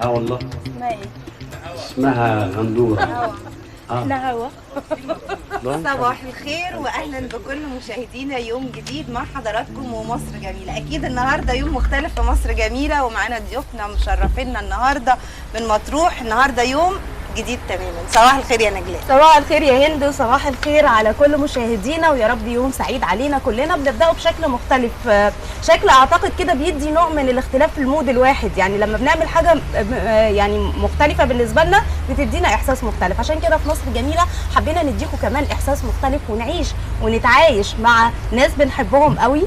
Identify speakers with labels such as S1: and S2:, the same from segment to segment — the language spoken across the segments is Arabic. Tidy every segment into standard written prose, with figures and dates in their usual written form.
S1: اه والله.
S2: اسمها ايه؟
S1: اسمها غندوره.
S2: هوا. احنا هوا.
S3: صباح الخير واهلا بكل مشاهدينا يوم جديد مع حضراتكم ومصر جميله. اكيد النهارده يوم مختلف في مصر جميله ومعانا ضيوفنا مشرفينا النهارده من مطروح. النهارده يوم جديد تماما. صباح الخير يا نجلاء.
S2: صباح الخير يا هند وصباح الخير على كل مشاهدينا، ويا رب يوم سعيد علينا كلنا. بنبداه بشكل مختلف، شكل اعتقد كده بيدي نوع من الاختلاف في المود الواحد. يعني لما بنعمل حاجه يعني مختلفه بالنسبه لنا بتدينا احساس مختلف. عشان كده في مصر جميله حبينا نديكم كمان احساس مختلف ونعيش ونتعايش مع ناس بنحبهم قوي،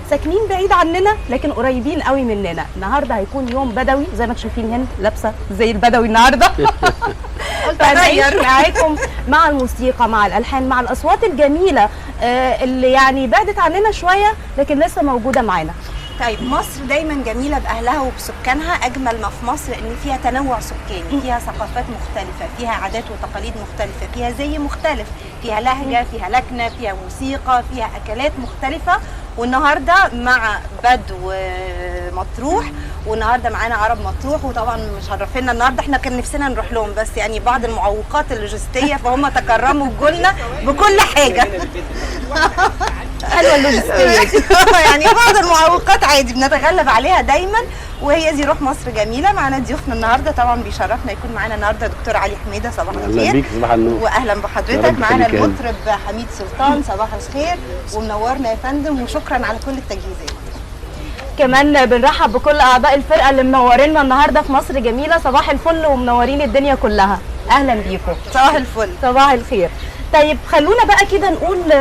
S2: ساكنين بعيد عننا لكن قريبين قوي مننا. النهارده هيكون يوم بدوي زي ما انتم شايفين، هند لابسه زي البدوي النهارده. فهنعيش معاكم مع الموسيقى، مع الالحان، مع الاصوات الجميله اللي يعني بعدت عننا شويه لكن لسه موجوده معانا.
S3: طيب مصر دايما جميله باهلها وبسكانها. اجمل ما في مصر ان فيها تنوع سكاني، فيها ثقافات مختلفه، فيها عادات وتقاليد مختلفه، فيها زي مختلف، فيها لهجه، فيها لكنه، فيها موسيقى، فيها اكلات مختلفه. والنهارده مع بدو مطروح، والنهارده معانا عرب مطروح، وطبعا مشرفينا النهارده. احنا كان نفسنا نروح لهم بس يعني بعض المعوقات اللوجستيه فهم تكرموا وجولنا بكل حاجه.
S2: حلوه اللوجستيه دي.
S3: يعني بعض المعوقات عادي بنتغلب عليها دايما، وهي دي روح مصر جميله. معانا ضيوفنا النهارده طبعا بيشرفنا يكون معانا النهارده دكتور علي حميده. صباح الخير.
S1: اهلا بيك. صباح النور.
S3: واهلا بحضرتك. معانا المطرب حميد سلطان. صباح الخير ومنورنا يا فندم، وشكرا على كل التجهيزات.
S2: كمان بنرحب بكل اعضاء الفرقه اللي منورينا النهارده في مصر جميله. صباح الفل ومنورين الدنيا كلها. اهلا بيكم.
S3: صباح الفل.
S2: صباح الخير. طيب خلونا بقى كده نقول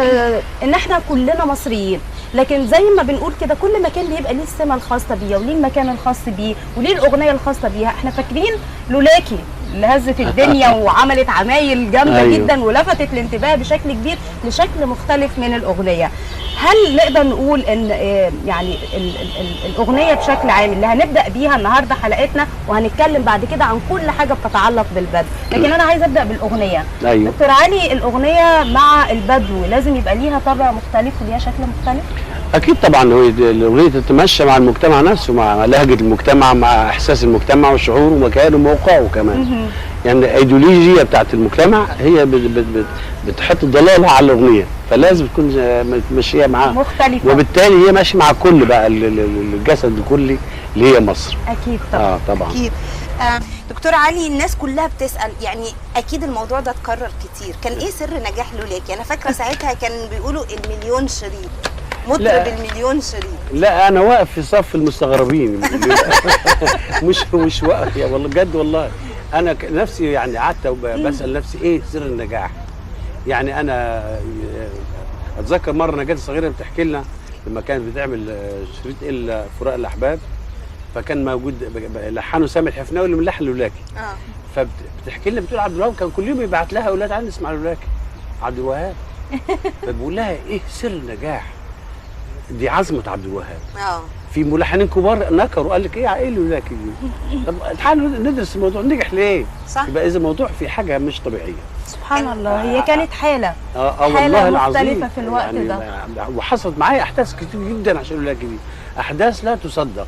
S2: ان احنا كلنا مصريين، لكن زي ما بنقول كده كل مكان بيبقى ليه السمه الخاصه بيه وليه المكان الخاص بيه وليه الاغنيه الخاصه بيها. احنا فاكرين لولاكي اللي هزت الدنيا وعملت عمايل جامده جدا ولفتت الانتباه بشكل كبير لشكل مختلف من الاغنيه. هل نقدر نقول ان يعني الاغنيه بشكل عام اللي هنبدا بيها النهارده حلقتنا، وهنتكلم بعد كده عن كل حاجه بتتعلق بالبدو، لكن انا عايزه ابدا بالاغنيه.
S1: ايوه
S2: دكتور علي، الاغنيه مع البدو لازم يبقى ليها طابع مختلف وليها شكل مختلف؟
S1: اكيد طبعا. هو الاغنيه تتمشى مع المجتمع نفسه، مع لهجه المجتمع، مع احساس المجتمع وشعوره ومكانه وموقعه كمان. يعني الايديولوجيه بتاعت المجتمع هي بتحط ضلالها على الاغنيه، فلازم تكون ماشيه معاها
S2: مختلفه،
S1: وبالتالي هي ماشيه مع كل بقى الجسد الكلي اللي هي مصر.
S2: اكيد طبعا.
S1: طبعا
S3: اكيد. دكتور علي، الناس كلها بتسال، يعني اكيد الموضوع ده اتكرر كتير، كان ايه سر نجاح لولاكي؟ انا فاكره ساعتها كان بيقولوا المليون شريط، مطرب المليون شريط.
S1: لا انا واقف في صف المستغربين. مش واقف يا والله بجد. والله انا نفسي يعني قعدت بسال نفسي ايه سر النجاح. يعني انا اتذكر مره نجاة الصغيره بتحكي لنا لما كانت بتعمل شريط فراق الاحباب، فكان موجود لحنه سامي الحفناوي اللي من لحن لولاكي. فبتحكي لنا بتقول عبد الوهاب كان كل يوم يبعت لها اولاد تعالى نسمع لولاكي عبد الوهاب. فبقول لها ايه سر النجاح؟ دي عظمه عبد الوهاب. في ملحنين كبار نكروا قال لك ايه لولاكي دي؟ طب تعالوا ندرس الموضوع، نجح ليه؟
S3: صح.
S1: يبقى اذا الموضوع في حاجه مش طبيعيه.
S2: سبحان الله، هي كانت حاله
S1: والله العظيم
S2: مختلفه في الوقت
S1: يعني
S2: ده.
S1: وحصلت معايا احداث كتير جدا عشان لولاكي دي، احداث لا تصدق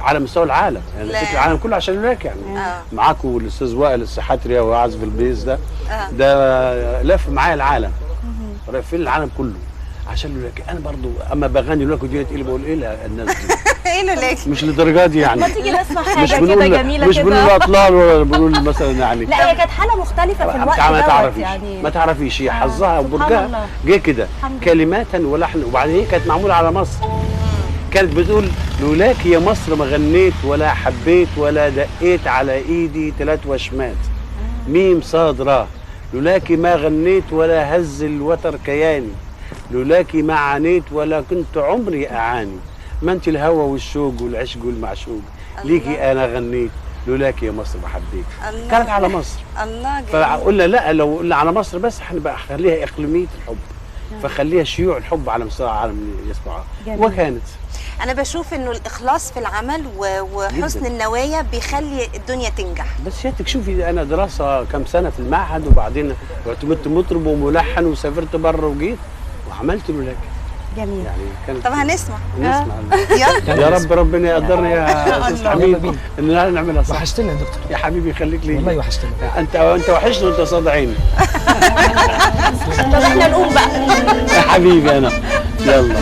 S1: على مستوى العالم. يعني في العالم كله عشان لولاكي. يعني معاكم الاستاذ وائل السحاتري وعازف البيز ده لف معايا العالم، لفين العالم كله عشان لولاكي. انا برضو اما بغني لولاكي دي تقول بقول ايه الناس دي؟
S3: ايه لولاكي؟
S1: مش للدرجه دي يعني.
S2: ما تيجي نسمع حاجه كده جميله كده.
S1: مش بنقول اطلال ولا بنقول مثلا يعني.
S2: لا هي كانت حاله مختلفه في الوقت دوت يعني.
S1: ما تعرفيش هي حظها وبرجها جه كده كلمات ولحن، وبعدين هي كانت معموله على مصر. كانت بتقول لولاكي يا مصر ما غنيت ولا حبيت ولا دقيت على ايدي 3 وشمات ميم صاد را. لولاكي ما غنيت ولا هز الوتر كياني. لولاكي ما عانيت ولا كنت عمري اعاني. ما انت الهوى والشوق والعشق والمعشوق. ليكي انا غنيت لولاكي يا مصر ما حبيت. كانت على مصر.
S3: الله جميل.
S1: فقلنا لا، لو قلنا على مصر بس هنبقى خليها اقليميه الحب، فخليها شيوع الحب على مستوى العالم يسمعها. وكانت
S3: انا بشوف انه الاخلاص في العمل وحسن جداً. النوايا بيخلي الدنيا تنجح.
S1: بس سيادتك شوفي انا دراسه كام سنه في المعهد، وبعدين اعتمدت مطرب وملحن وسافرت بره وجيت وعملت لولاكي.
S2: جميل.
S1: يعني كانت
S3: طب هنسمع
S1: نسمع. يا رب ربنا يقدرنا يا استاذ حبيبي ان احنا نعملها صح.
S4: وحشتنا يا دكتور.
S1: يا حبيبي خليك لي
S4: والله وحشتنا.
S1: انت وحشني وانت صاد عيني.
S2: طب احنا نقوم بقى.
S1: يا حبيبي انا يلا.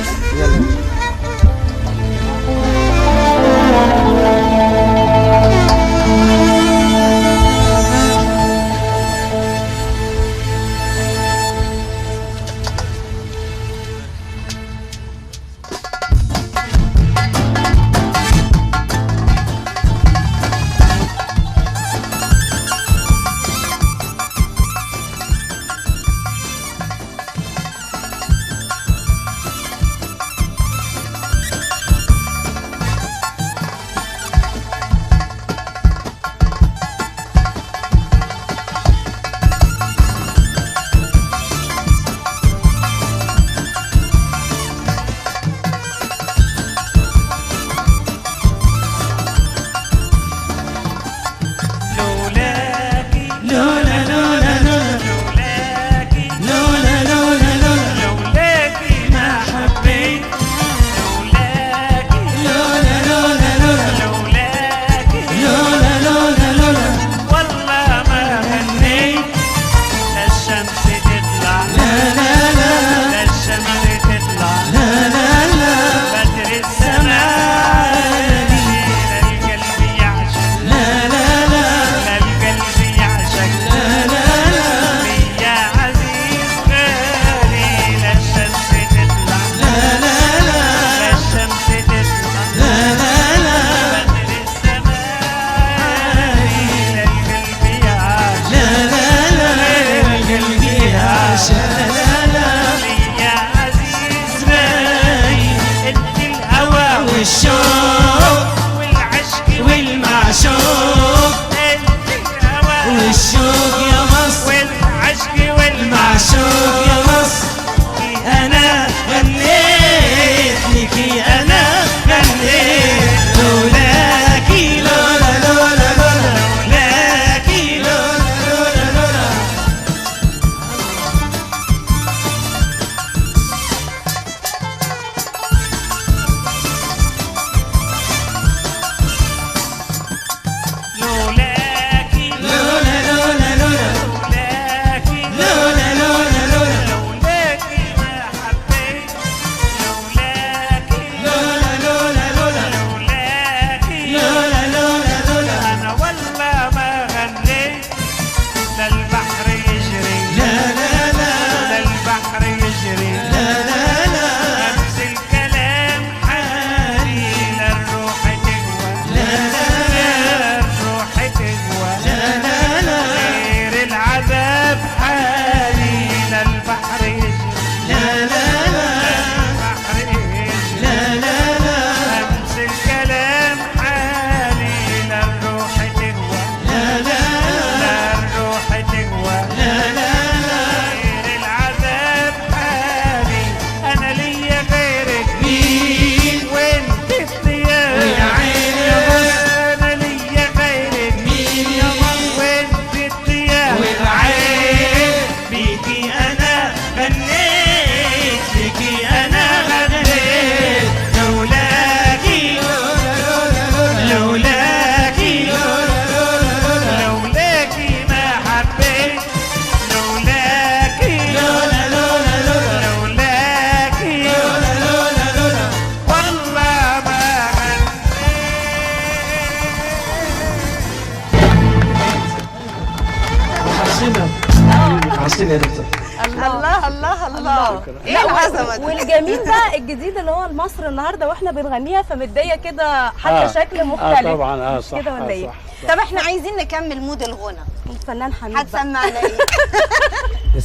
S4: وحشتني يا دكتور.
S3: الله الله الله، ايه العظمه دي.
S2: والجميل بقى الجديد اللي هو مصر النهارده واحنا بنغنيها فمديه كده حتى شكل مختلف.
S1: طبعا صح
S2: كده ولا ايه؟
S1: صح.
S3: طب احنا عايزين نكمل مود الغنى.
S2: الفنان حميد
S3: هتسمعنا ايه؟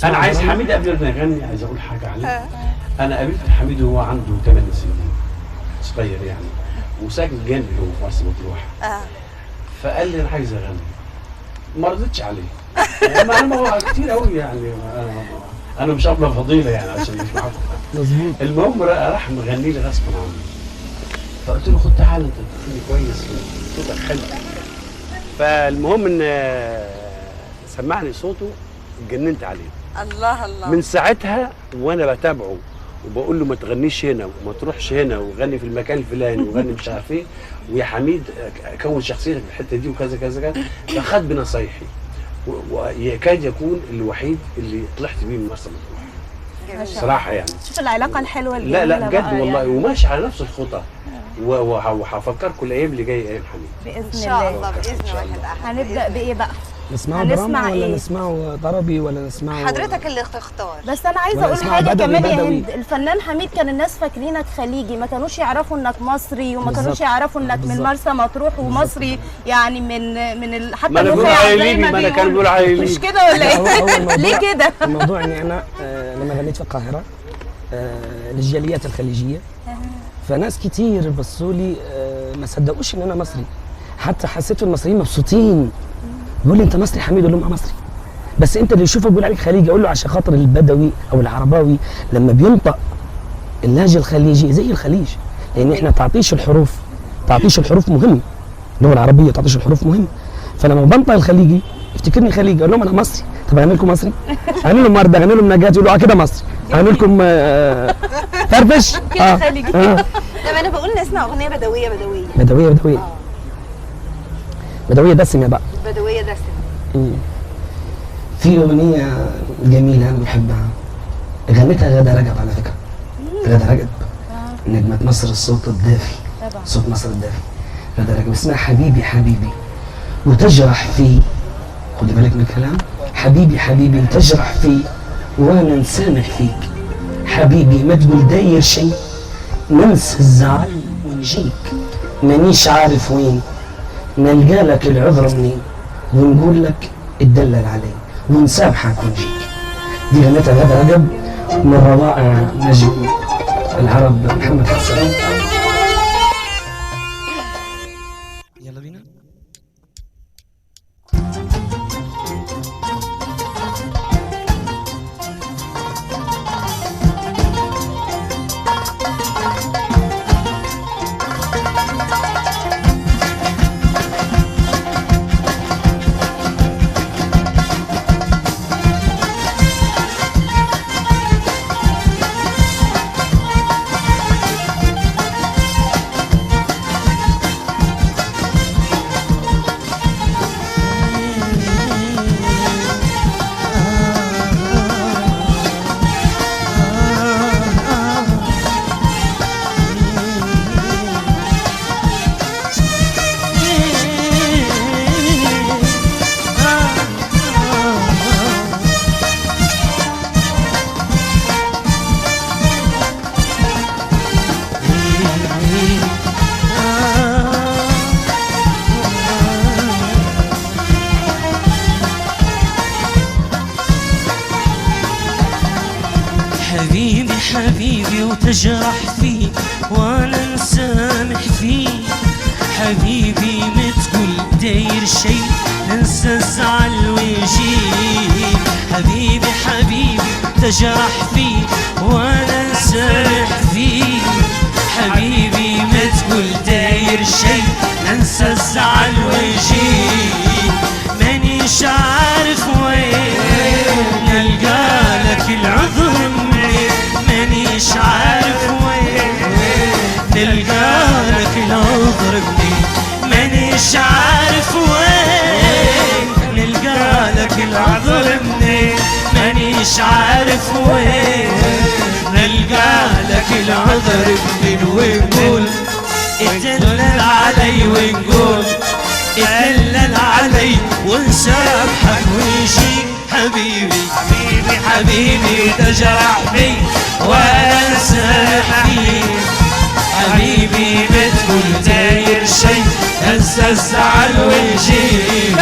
S1: انا عايز حميد قبل ما يغني عايز اقول حاجه عليه. انا قابلت حميد وهو عنده 8 سنين صغير يعني، وساكن جنبي هو في مرسى مطروح. فقال لي انا عايز اغني، ما رضيتش عليه. ما هو كتير قوي يعني، انا مش ابله فضيله يعني عشان مش معاكم.
S4: مظبوط.
S1: المهم راح مغني لي غصب عني، فقلت له خد تعالى انت بتغني كويس صوتك حلو. فالمهم ان سمعني صوته اتجننت عليه.
S3: الله الله.
S1: من ساعتها وانا بتابعه وبقول له ما تغنيش هنا وما تروحش هنا وغني في المكان الفلاني وغني مش عارف ايه، ويا حميد كون شخصيتك في الحته دي وكذا كذا كذا. فخد بنصايحي ويكاد يكون الوحيد اللي طلعت بيه من مرسى مطروح صراحه يعني.
S2: شوف العلاقه الحلوه اللي
S1: لا بجد والله يعني. وماشي على نفس الخطى وهفكركم الايام اللي جايه ايام حميد
S2: باذن
S3: ان شاء
S2: الله.
S3: الله باذن واحد احد.
S2: هنبدا بايه بقى؟
S5: نسمعه
S2: هنسمع
S5: دراما ولا
S2: إيه؟
S5: نسمعه طربي ولا نسمعه
S3: حضرتك اللي تختار.
S2: بس انا عايزه
S5: ولا
S2: اقول
S5: اسمها
S2: حاجه
S5: بدوي
S2: كمان يا
S5: بدوي.
S2: هند. الفنان حميد كان الناس فاكرينك خليجي، ما كانوش يعرفوا انك مصري وما كانوش
S5: بالظبط.
S2: يعرفوا انك من
S5: بالظبط.
S2: مرسى مطروح ومصري يعني حتى
S1: ما انا بقول
S2: النخاع
S1: على
S2: زي
S1: ليبي،
S2: ما
S1: ما انا كان
S2: بيقولوا.
S1: بيقول على
S2: مش
S1: ليبي.
S2: كده ولا
S5: لا، هو
S2: ايه؟
S5: الموضوع
S2: ليه كده؟
S5: الموضوع اني انا لما غنيت في القاهره للجاليات الخليجيه، فناس كتير بصوا لي ما صدقوش ان انا مصري، حتى حسيت المصريين مبسوطين بيقول لي انت مصري حميد، اقول لهم مصري، بس انت اللي يشوفه بيقول عليك خليجي. اقول له عشان خاطر البدوي او العرباوي لما بينطق اللهجه الخليجي زي الخليج، لان احنا تعطيش الحروف مهم، اللغه العربيه تعطيش الحروف مهم. فلما بنطق الخليجي يفتكرني خليجي، اقول لهم انا مصري. طب اعمل لكم مصري؟ اعمل لهم مرده، اعمل لهم نجاه، يقولوا كده مصري. اعمل لكم فرفش
S2: كده خليجي.
S3: لما انا بقول نسمع اغنيه بدويه
S5: بدويه دسمه بقى.
S3: بدويه دسمه.
S5: في اغنيه جميله انا بحبها، غنتها غادة رجب على فكره. غادة رجب نجمه مصر، الصوت الدافي، صوت مصر الدافي. غادة رجب اسمها حبيبي حبيبي وتجرح في، خدي بالك من الكلام، حبيبي حبيبي وتجرح في وانا نسامح فيك، حبيبي ما تقول داير شي، ننسى الزعل ونجيك، مانيش عارف وين نلقى لك العذر منين، ونقول لك اتدلل علي ونسامحك ونجيك. دي غنتها غادة رجب من روائع نجم العرب محمد حسن. يلا بينا.
S6: حبيبي وتجرح فيه وانا نسامح فيه، حبيبي ما تقول داير شي ننسى الزعل ويجي، حبيبي حبيبي تجرح فيه وانا نسامح فيه، حبيبي ما تقول داير شي ننسى الزعل ويجي، مانيش عارف وين نلقى لك العذر منين، مانيش عارف وين نلقى لك العذر منين، مانيش عارف وين نلقى لك العذر منين، مانيش عارف وين نلقى لك العذر منين، ونقول اتدلل علي ونقول اتدلل علي ونسامحك ويجيك، حبيبي حبيبي حبيبي تجرح بي وانا نسامح فيك، حبيبي ما تقول داير شي انسى الزعل ويجيك.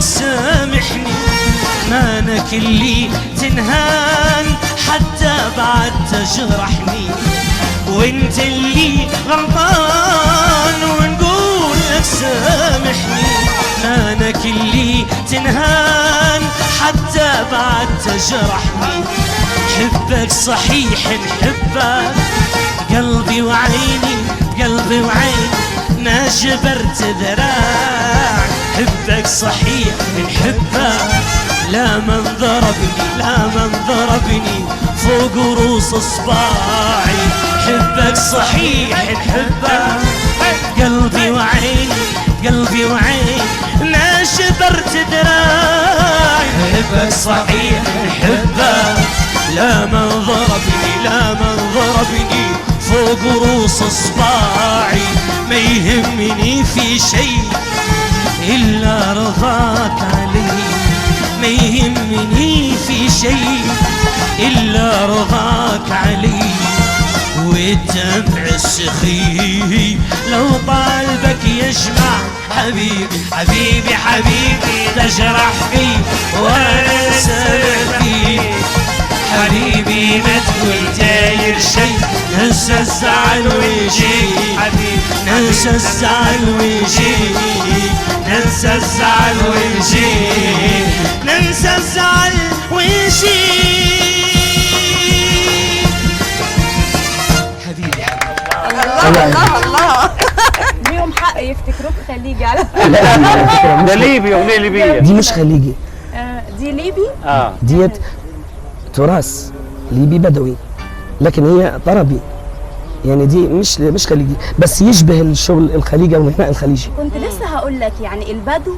S6: سامحني، ما انا كلي تنهان حتى بعد تجرحني، وانت اللي غلطان ونقول لك سامحني، ما انا كلي تنهان حتى بعد تجرحني. حبك صحيح نحبك قلبي وعيني، قلبي وعيني ما جبرت ذراع. حبك صحيح نحبك لا من ضربني، لا من ضربني فوق روس اصبعي. حبك صحيح نحبك قلبي وعيني، قلبي وعيني ما جبرت ذراعي. حبك صحيح نحبك لا من ضربني، لا من ضربني فوق روس اصبعي. ما يهمني في شيء إلا رضاك علي، ما يهمني في شيء إلا رضاك علي. والدمع السخي لو طالبك يجمع حبيبي، حبيبي حبيبي تجرح في وانا سامع فيك. حبيبي ما تقول داير شي، ننسى الزعل ويجي حبيبي، ننسى الزعل ويجي، ننسى الزعل ويجي، ننسى الزعل ويجي. حبيبي
S3: الله الله الله.
S2: ليهم حق يفتكروك خليجي على
S1: ده ليبي، اغنيه ليبيه.
S5: دي مش خليجي،
S2: دي ليبي.
S5: ديت تراث ليبي بدوي، لكن هي طربي، يعني دي مش خليجي، بس يشبه الشغل الخليجي او الغناء الخليجي.
S2: كنت لسه هقول لك يعني البدو،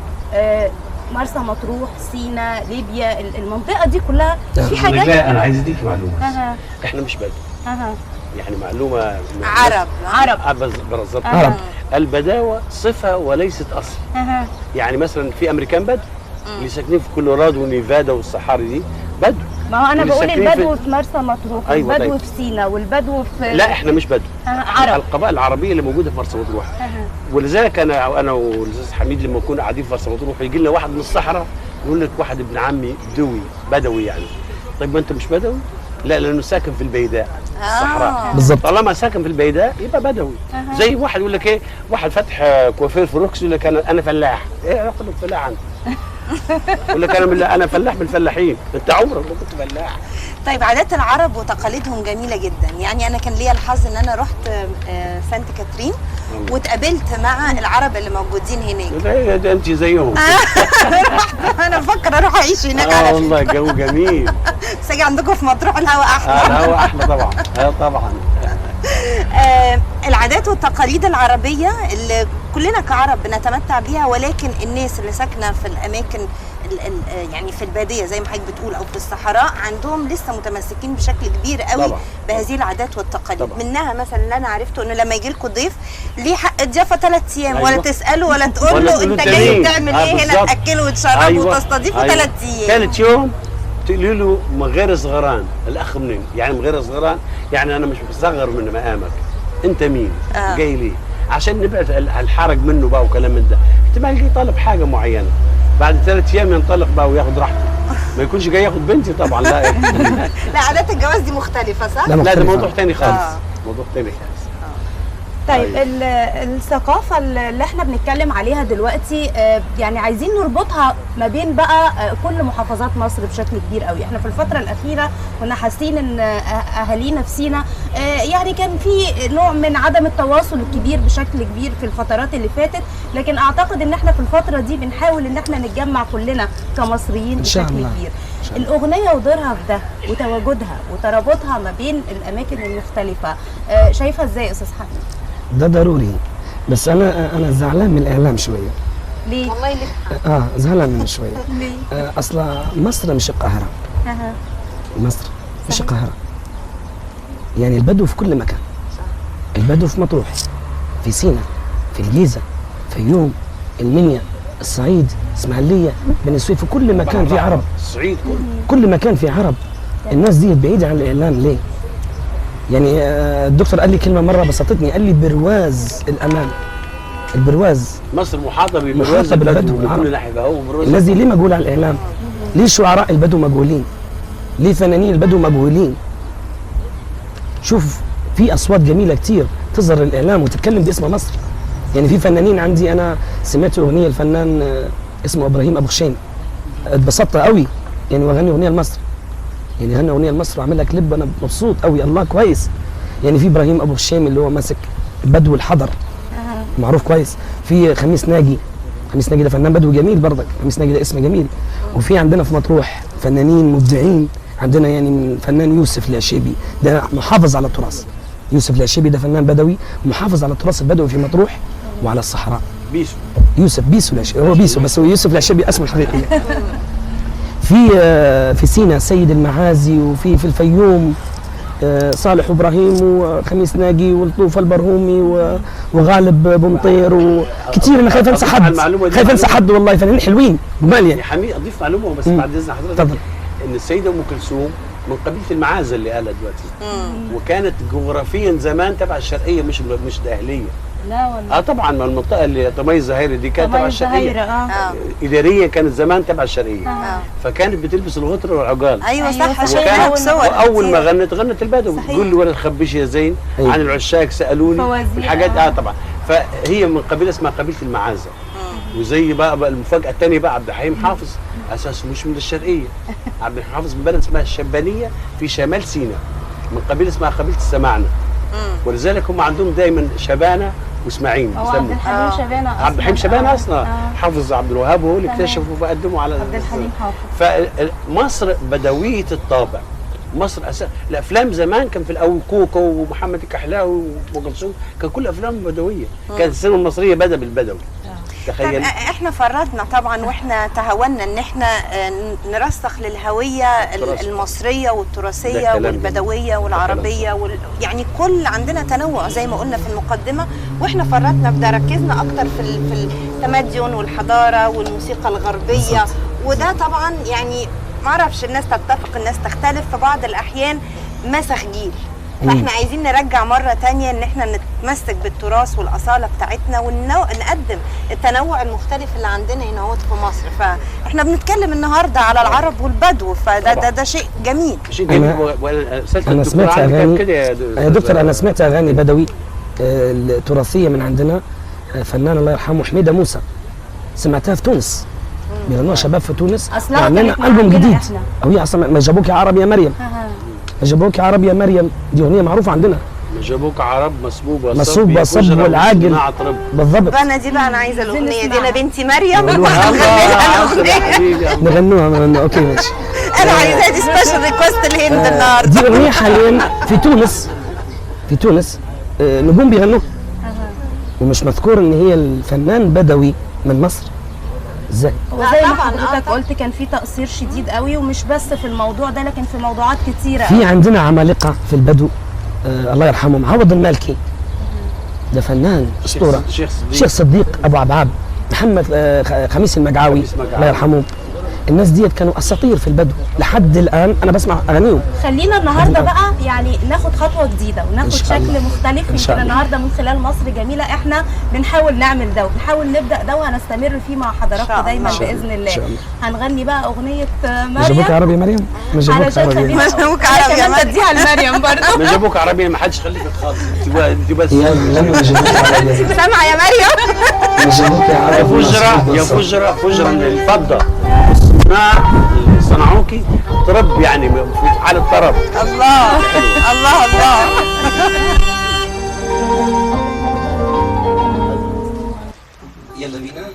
S2: مرسى مطروح، سينا، ليبيا، المنطقه دي كلها في حاجات.
S1: لا انا عايز اديك معلومه.
S2: اها
S1: احنا مش بدو،
S2: اها
S1: يعني معلومه
S3: عرب.
S1: بالظبط.
S5: عرب.
S1: البداوه صفه وليست اصل.
S2: اها
S1: يعني مثلا في امريكان بدو اللي ساكنين في كولورادو ونيفادا والصحاري دي بدو.
S2: ما هو انا
S1: اللي
S2: بقول
S1: ساكنين
S2: البدو في مرسى مطروح،
S1: أيوة
S2: والبدو
S1: طيب.
S2: في سينا، والبدو في
S1: لا احنا مش بدو،
S2: عرب.
S1: القبائل العربيه اللي موجوده في مرسى مطروح. ولذلك انا والاستاذ حميد لما كنا قاعدين في مرسى مطروح يجي لنا واحد من الصحراء يقول لك واحد ابن عمي دوي بدوي يعني. طيب ما انت مش بدوي؟ لا لانه ساكن في البيداء الصحراء.
S5: بالظبط.
S1: طالما ساكن في البيداء يبقى بدوي. زي واحد يقول لك ايه، واحد فاتح كوافير في روكس يقول لك انا فلاح. ايه ياخد الفلاح انت؟ يقول لك انا فلاح من الفلاحين. انت عمرك ما كنت فلاح.
S3: طيب عادات العرب وتقاليدهم جميلة جدا، يعني أنا كان ليا الحظ إن أنا رحت سانت كاترين واتقابلت مع العرب اللي موجودين هناك.
S1: ده انت زيهم.
S3: أنا بفكر أروح أعيش هناك على
S1: والله الجو جميل.
S3: بس أجي عندكم في مطروح الهواء أحلى.
S1: الهواء احلى طبعا. طبعا.
S3: العادات والتقاليد العربية اللي كلنا كعرب بنتمتع بيها، ولكن الناس اللي ساكنة في الأماكن يعني في البادية زي ما حضرتك بتقول أو في الصحراء عندهم لسه متمسكين بشكل كبير قوي
S1: طبعا.
S3: بهذه العادات والتقاليد.
S1: طبعا.
S3: منها مثلا اللي أنا عرفته إنه لما يجي لكم ضيف ليه حق الضيافة 3 أيام.
S1: أيوة.
S3: ولا تسأله ولا تقول
S1: ولا
S3: له
S1: تقول
S3: أنت
S1: له
S3: جاي
S1: مين.
S3: بتعمل إيه هنا،
S1: بالظبط.
S3: تأكله وتشربه وتستضيفه 3 أيام.
S1: ثالث يوم تقولي له مغير صغران، الأخ منين؟ يعني مغير صغران، يعني أنا مش مصغر من مقامك. أنت مين؟ جاي ليه؟ عشان نبعد الحرج منه بقى وكلام من ده. احتمال جاي طالب حاجة معينة، بعد 3 أيام ينطلق بقى وياخد راحته. ما يكونش جاي ياخد بنتي طبعا. لا
S3: لا عادات الجواز دي مختلفة صح؟
S1: لا ده موضوع تاني خالص. موضوع تاني خالص.
S2: طيب الثقافة اللي احنا بنتكلم عليها دلوقتي، يعني عايزين نربطها ما بين بقى كل محافظات مصر بشكل كبير قوي. احنا في الفترة الأخيرة كنا حاسين ان اهالينا في سينا يعني كان في نوع من عدم التواصل الكبير بشكل كبير في الفترات اللي فاتت، لكن اعتقد ان احنا في الفترة دي بنحاول ان احنا نتجمع كلنا كمصريين بشكل كبير. الأغنية ودورها في ده وتواجدها وترابطها ما بين الأماكن المختلفة، شايفها ازاي يا أستاذ حميد؟
S5: ده ضروري، بس انا زعلان من الاعلام شويه.
S2: ليه؟
S3: والله ليه؟
S5: زعلان منه شويه.
S2: ليه؟
S5: اصلا مصر مش القاهره. مصر مش القاهره. يعني البدو في كل مكان. البدو في مطروح، في سينا، في الجيزه، فيوم، المنيا، الصعيد، اسماعيليه، بني سويف، في كل مكان في عرب.
S1: الصعيد
S5: كل مكان في عرب. الناس دي بعيده عن الاعلام ليه؟ يعني الدكتور قال لي كلمه مره بسطتني، قال لي برواز الامان. البرواز.
S1: مصر محاطه ببرواز
S5: محاطة
S1: البدو
S5: بالبدو
S1: من
S5: العرب.
S1: كل ناحيه، فهو برواز
S5: الذي ليه مجهول على الاعلام؟ ليه شعراء البدو مجهولين؟ ليه فنانين البدو مجهولين؟ شوف في اصوات جميله كتير تظهر الاعلام وتتكلم باسم مصر. يعني في فنانين عندي، انا سمعت اغنيه الفنان اسمه ابراهيم ابو خشين، اتبسطت قوي يعني، واغني اغنيه لمصر، يعني غنى اغنيه لمصر وعمل لها كليب، انا مبسوط قوي، الله كويس. يعني في ابراهيم ابو خشيم اللي هو ماسك بدو الحضر، معروف كويس. في خميس ناجي، خميس ناجي ده فنان بدوي جميل برضك، خميس ناجي ده اسم جميل. وفي عندنا في مطروح فنانين مبدعين، عندنا يعني فنان يوسف العشيبي ده محافظ على التراث. يوسف العشيبي ده فنان بدوي محافظ على التراث البدوي في مطروح وعلى الصحراء.
S1: بيسو
S5: بيسو العشيبي، هو بيسو بس هو يوسف العشيبي اسمه الحقيقي. في سينا سيد المعازي، وفي الفيوم صالح ابراهيم وخميس ناجي ولطوف البرهومي وغالب بمطير وكثير. انا خايف انسى حد، خايف انسى حد والله، فنانين حلوين جمال يعني.
S1: حميد اضيف معلومه بس بعد اذن حضرتك، ان السيده ام كلثوم من قبيله المعازه اللي قالها دلوقتي، وكانت جغرافيا زمان تبع الشرقيه مش الاهليه.
S2: لا والله.
S1: طبعا، ما المنطقه اللي تميز زهيرة دي كانت تبع الشرقيه. اداريا كانت زمان تبع الشرقيه. فكانت بتلبس الغطر والعقال.
S3: ايوه صح،
S1: واول ما غنت البدوي، قول لي ولا تخبيش يا زين عن العشاق سالوني الحاجات. طبعا، فهي من قبيله اسمها قبيله المعازه. وزي بقى المفاجاه الثانيه بقى، عبد الحليم حافظ اساسه مش من الشرقيه، عبد الحليم حافظ من بلد اسمها الشبانيه في شمال سيناء، من قبيله اسمها قبيله السماعنه. ولذلك هم عندهم دايما شبانه واسماعيل.
S2: عبد الحليم شبانه اصلا.
S1: عبد الحليم شبانه اصلا. حافظ عبد الوهاب هو اللي اكتشفه وقدمه على
S2: عبد الحليم حافظ.
S1: فمصر بدويه الطابع. مصر الافلام زمان كان في الاول كوكو ومحمد الكحلاوي وام كلثوم، كان كل افلام بدويه. كانت السينما المصريه بدا بالبدوي. تخيل.
S3: احنا فرطنا طبعا، واحنا تهاونا ان احنا نرسخ للهويه المصريه والتراثيه والبدويه والعربيه يعني كل عندنا تنوع زي ما قلنا في المقدمه، واحنا فرطنا في ده، ركزنا اكتر في التمدن والحضاره والموسيقى الغربيه. وده طبعا يعني ما اعرفش، الناس تتفق الناس تختلف، في بعض الاحيان مسخ جيل. فاحنا عايزين نرجع مره تانية ان احنا نتمسك بالتراث والاصاله بتاعتنا، ونقدم التنوع المختلف اللي عندنا هنا هو في مصر. فاحنا بنتكلم النهارده على العرب والبدو، فده شيء جميل.
S1: شيء جميل.
S5: انا سمعت اغاني يا دكتور، انا سمعت اغاني بدوي التراثيه من عندنا، فنان الله يرحمه حميده موسى، سمعتها في تونس، بيغنوها شباب في تونس، وعاملين البوم جديد. او هي اصلا ما جابوك يا عرب يا مريم، ما جابوك يا عرب يا مريم، دي اغنيه معروفه عندنا.
S1: ما جابوك عرب مصبوبه
S5: مصبوبه صب والعاجل بالضبط.
S3: انا دي بقى، انا عايزه الاغنيه دي، انا بنتي مريم
S5: نغنوها. اوكي ماشي.
S3: انا عايزاها دي سبيشال ريكوست الهند النهارده.
S5: دي اغنيه حاليا في تونس، في تونس نجوم بيغنوها، ومش مذكور ان هي الفنان بدوي من مصر. ازاي؟
S2: وزي ما حضرتك قلت كان في تقصير شديد قوي، ومش بس في الموضوع ده لكن في موضوعات كتيره.
S5: في عندنا عمالقه في البدو، الله يرحمهم، عوض المالكي ده فنان اسطوره، شيخ صديق ابو عبعاب، محمد خميس المجعاوي الله يرحمه. الناس ديت كانوا اساطير في البدو، لحد الان انا بسمع اغانيهم.
S2: خلينا النهارده بقى يعني ناخد خطوه جديده وناخد شكل مختلف. يمكن النهارده من خلال مصر جميله احنا بنحاول نعمل ده وبنحاول نبدا ده، وهنستمر فيه مع حضراتكم دايما باذن الله. هنغني بقى اغنيه مريم.
S5: جابوك عربي يا مريم؟
S2: جابوك عربي يا مريم، اديها لمريم برضه.
S1: ما جابوك عربي، ما حدش خليك خالص، انت بس
S3: سامعه يا مريم؟
S1: يا فجرة من الفضة، الصناع اللي صنعوكي طرب يعني في حالة طرب.
S3: الله الله الله.
S5: يلا بينا.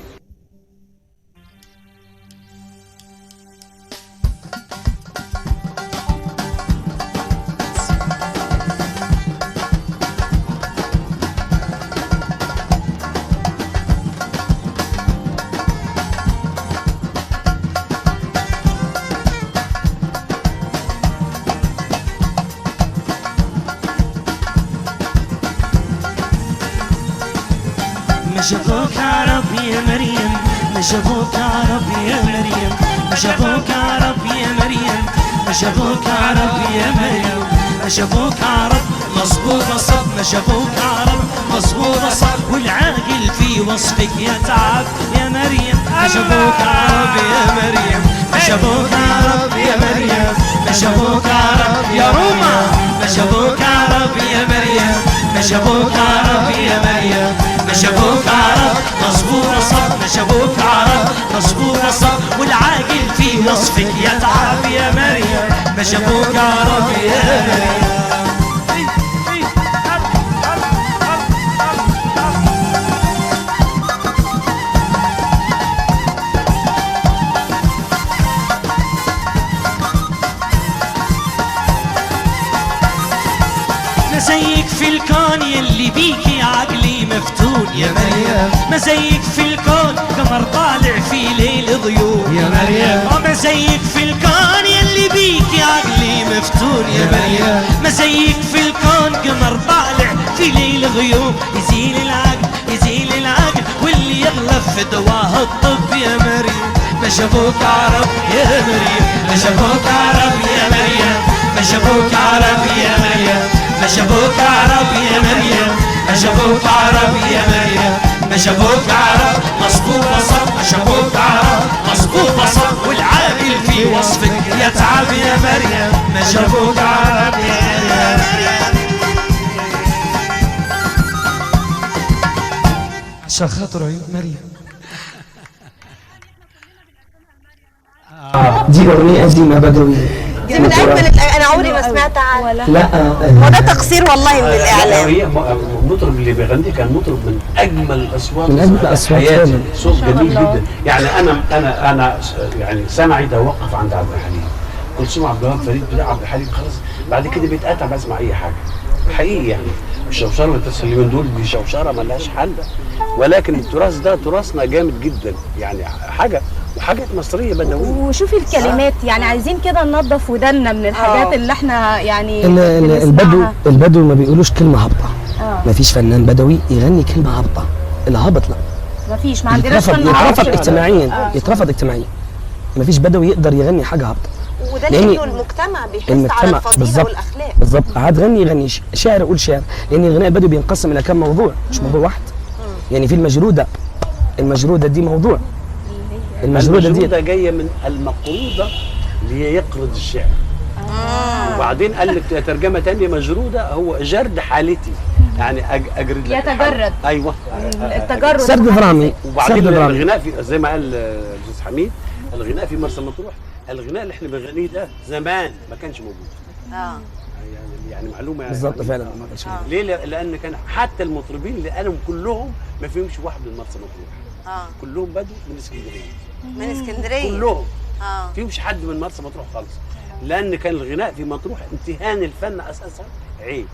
S6: ما جابوك عرب يا مريم، ما جابوك عرب يا مريم، ما جابوك عرب يا مريم، ما جابوك عرب يا مريم، ما جابوك عرب. مظبوطة صب ما شافوك عرب مظبوطة صب والعاقل في وصفك يتعب يا مريم ما شافوك عرب يا مريم ما شافوك عرب يا مريم ما شافوك عرب يا روما ما شافوك عرب يا مريم ما شافوك عرب يا مريم ما شافوك عرب مظبوطة صب ما شافوك عرب مظبوطة صب والعاقل في وصفك يتعب يا مريم ما شافوك عرب يا مريم. زيك في الكون يلي بيكي عقلي مفتون يا مريم ما زيك في الكون قمر طالع في ليل ضيوف يا مريم ما زيك في الكون يلي بيكي عقلي مفتون يا مريم ما زيك في الكون قمر طالع في ليل غيوم يزيل العقل واللي يغلب في دواه الطب يا مريم ما شافوك عرب يا مريم ما شافوك عرب يا مريم ما شافوك عرب يا مريم ما شافوك عرب يا مريم ما شافوك عرب يا مريم ما شافوك عرب مظبوطة صب ما شافوك عرب مظبوطة صب والعاقل في وصفك يتعب يا مريم ما شافوك عرب يا مريم.
S4: عشان خاطر عيون مريم.
S5: دي أغنية قديمة بدوية.
S3: دي من اجمل انا عمري ما سمعت عنها.
S5: لا
S3: هو ده تقصير والله من الاعلام.
S1: المطرب اللي بيغني كان مطرب من اجمل الاصوات
S5: من أجمل الأصوات فعلا.
S1: صوت جميل جدا. يعني انا يعني سمعي ده وقف عند عبد الحليم. كلثوم عبد الوهاب فريد بتاع عبد الحليم خلاص بعد كده بيتقطع بسمع اي حاجه حقيقي. يعني الشوشره اللي بتحصل اليومين دول دي شوشره ملهاش حل، ولكن التراث ده تراثنا جامد جدا. يعني حاجه مصريه بدويه.
S2: وشوفي الكلمات يعني عايزين كده ننظف ودنا من الحاجات اللي احنا يعني
S5: البدو ما بيقولوش كلمه هابطه. ما فيش فنان بدوي يغني كلمه هابطه. الهابط لا
S2: ما فيش، ما عندناش فن
S5: يترفض اجتماعيا. يترفض اجتماعيا. ما فيش بدوي يقدر يغني حاجه هابطه.
S3: وده لانه المجتمع بيحس على الفضيله والاخلاق.
S5: بالظبط. عاد يغني شعر يقول شعر، لان الغناء البدوي بينقسم الى كم موضوع مش موضوع واحد. يعني في المجروده دي موضوع.
S1: المجروده جايه من المقروضه اللي هي يقرض الشعر. وبعدين قال لك ترجمه ثانيه مجروده هو جرد حالتي، يعني اجرد لك
S2: يتجرد.
S1: ايوه
S2: التجرد
S5: سرد درامي.
S1: وبعدين الغناء في زي ما قال الاستاذ حميد الغناء في مرسى مطروح، الغناء اللي احنا بنغنيه ده زمان ما كانش موجود. يعني معلومه
S5: بالظبط
S1: يعني
S5: فعلا ما كانش موجود.
S1: ليه؟ لان كان حتى المطربين اللي قالوا كلهم ما فيهمش واحد من مرسى مطروح. كلهم بدوا من اسكندريه.
S3: من اسكندريه
S1: كلهم. فيهمش حد من مرسى مطروح خالص، لان كان الغناء في مطروح امتهان الفن اساسا عيب.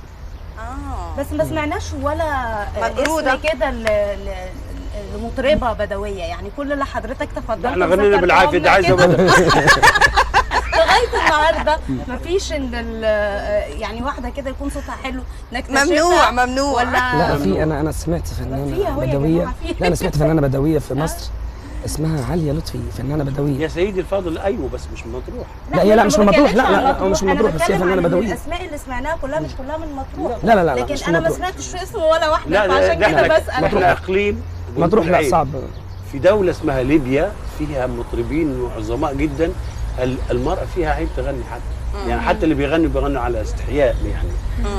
S2: بس ما سمعناش ولا
S3: مجرودة
S2: اسم كده لمطربه بدويه، يعني كل اللي حضرتك تفضلت
S1: احنا غنينا بالعافيه دي عايزه
S2: لغايه النهارده مفيش ان يعني واحده كده يكون صوتها حلو
S3: ممنوع ولا
S5: لا في انا سمعت فنانه بدويه. لا انا سمعت فنانه بدويه في مصر اسمها عليا لطفي، فنانه بدويه.
S1: يا سيدي الفاضل ايوه بس مش من مطروح.
S5: لا هي مش من مطروح. لا مش من مطروح، بس هي فنانه بدويه.
S2: الاسماء اللي سمعناها كلها مش كلها من مطروح.
S5: لا
S2: لكن انا ما سمعتش في اسم ولا واحده، فعشان كده بسال.
S1: مطروح اقليم
S5: مطروح لا صعب.
S1: في دوله اسمها ليبيا فيها مطربين عظماء جدا، المراه فيها عيب تغني حتى. يعني حتى اللي بيغنوا على استحياء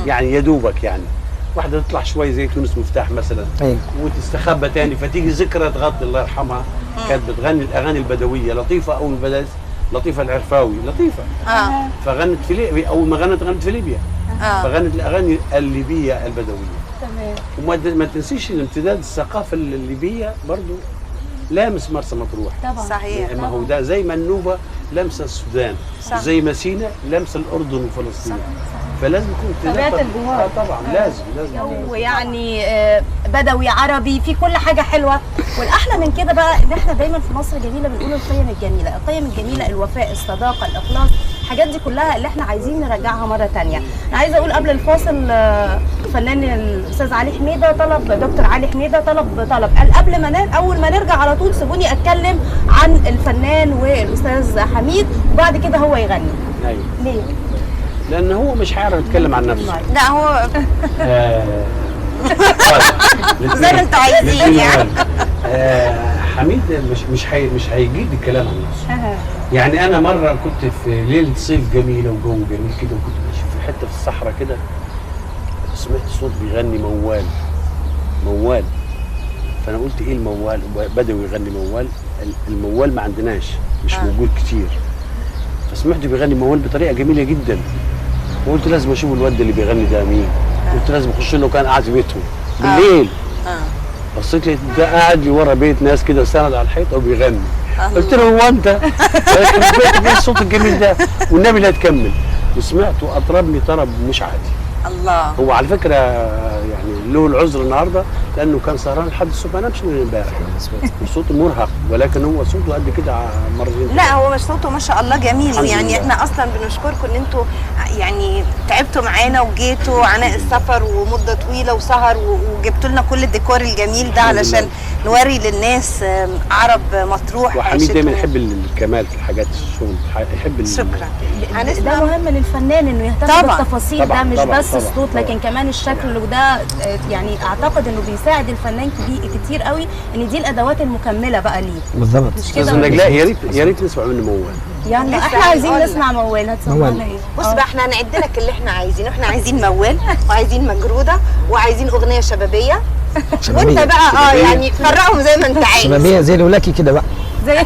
S1: يعني يا دوبك يعني واحده تطلع شويه زي تونس مفتاح مثلا وتستخبى تاني فتيجي ذكرى تغطي الله يرحمها كانت بتغني الاغاني البدويه لطيفه. اول ما بدات لطيفه العرفاوي لطيفه فغنت في ليبيا. اول ما غنت في ليبيا فغنت الاغاني الليبيه البدويه. تمام. وما تنسيش ان امتداد الثقافه الليبيه برضو لامس مرسى مطروح.
S2: طبعا
S3: صحيح.
S1: ما هو ده زي ما النوبه لامسه السودان، زي ما سيناء لامسه الاردن وفلسطين. فلازم يكون
S2: طبيعه الجمهور.
S1: طبعا لازم
S2: ويعني بدوي عربي في كل حاجه حلوه. والاحلى من كده بقى ان احنا دايما في مصر جميله بنقول القيم الجميله، الوفاء، الصداقه، الاخلاص، الحاجات دي كلها اللي احنا عايزين نرجعها مره ثانيه. انا عايزه اقول قبل الفاصل الفنان الاستاذ علي حميده دكتور علي حميده طلب قال قبل ما اول ما نرجع على طول سيبوني اتكلم عن الفنان والاستاذ حميد وبعد كده هو يغني.
S1: ايوه.
S2: ليه؟
S1: لان هو مش هيعرف يتكلم عن نفسه.
S3: لا هو زي ما انتوا
S1: الاتنين
S3: عايزين يعني.
S1: موال. حميد مش هيجيد الكلام عن نفسه. يعني انا مره كنت في ليله صيف جميله وجو جميل كده، وكنت ماشي في حته في الصحراء كده، سمعت صوت بيغني موال. فانا قلت ايه الموال؟ بدوي يغني موال. الموال ما عندناش، مش موجود كتير. فسمعته بيغني موال بطريقه جميله جدا، وقلت لازم اشوف الواد اللي بيغني ده مين. قلت لازم اخش له، كان قاعد في بيتهم بالليل. بصيت لقيت ده قاعد لي ورا بيت ناس كده، سند على الحيط وبيغني. قلت له هو انت؟ ايه الصوت الجميل ده؟ والنبي لا تكمل. وسمعته اطربني طرب مش عادي.
S3: الله.
S1: هو على فكره يعني له العذر النهارده، لانه كان سهران لحد الصبح، ما نامش من امبارح. وصوته مرهق، ولكن هو صوته قد كده مرتين.
S3: لا هو مش صوته ما شاء الله جميل يعني. احنا اصلا بنشكركم ان انتوا يعني تعبتوا معانا وجيتوا عناء السفر ومده طويله وسهر وجبتوا لنا كل الديكور الجميل ده علشان نوري للناس عرب مطروح.
S1: وحميد دايما يحب الكمال في الحاجات الشغل، يحب
S3: شكرا.
S2: ده مهم للفنان انه يهتم بالتفاصيل. ده مش بس
S1: طبعًا
S2: الصوت لكن كمان الشكل. وده يعني اعتقد انه بيساعد الفنان كتير قوي، ان دي الادوات المكمله بقى ليه.
S5: بالظبط.
S2: مش كده؟
S1: نجلاء يا ريت نسمع منه موال.
S2: يلا احنا عايزين نسمع موال. هتسمعنا ايه؟
S3: بص بقى احنا هنعد لك اللي احنا عايزينه. احنا عايزين موال، وعايزين مجروده، وعايزين اغنيه شبابيه. وانت بقى يعني فرقهم زي ما انت عايز.
S5: شبابيه زي لولاكي كده بقى.
S2: زي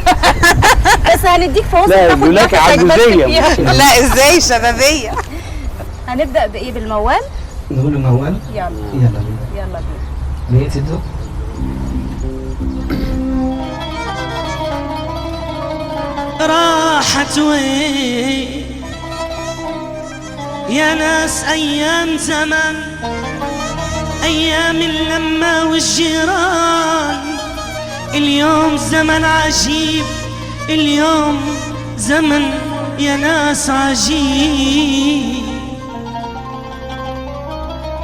S2: بس هنديك فواصل.
S1: لا لولاكي عجوزيه.
S3: لا ازاي شبابيه؟
S2: هنبدا بايه؟ بالموال.
S5: نقول موال.
S2: يلا
S5: بينا. ليه تبدو؟
S6: راحت وين يا ناس أيام زمان، أيام اللمة والجيران. اليوم زمن عجيب، اليوم زمن يا ناس عجيب.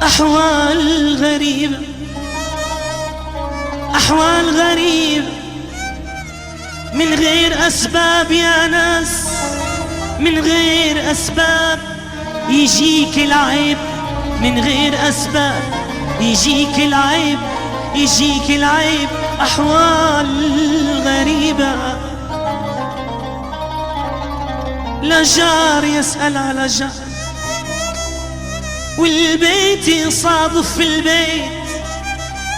S6: أحوال غريبة، أحوال غريبة من غير أسباب يا ناس، من غير أسباب يجيك العيب، من غير أسباب يجيك العيب، يجيك العيب. أحوال غريبة، لا جار يسأل على جار، والبيت يصادف في البيت،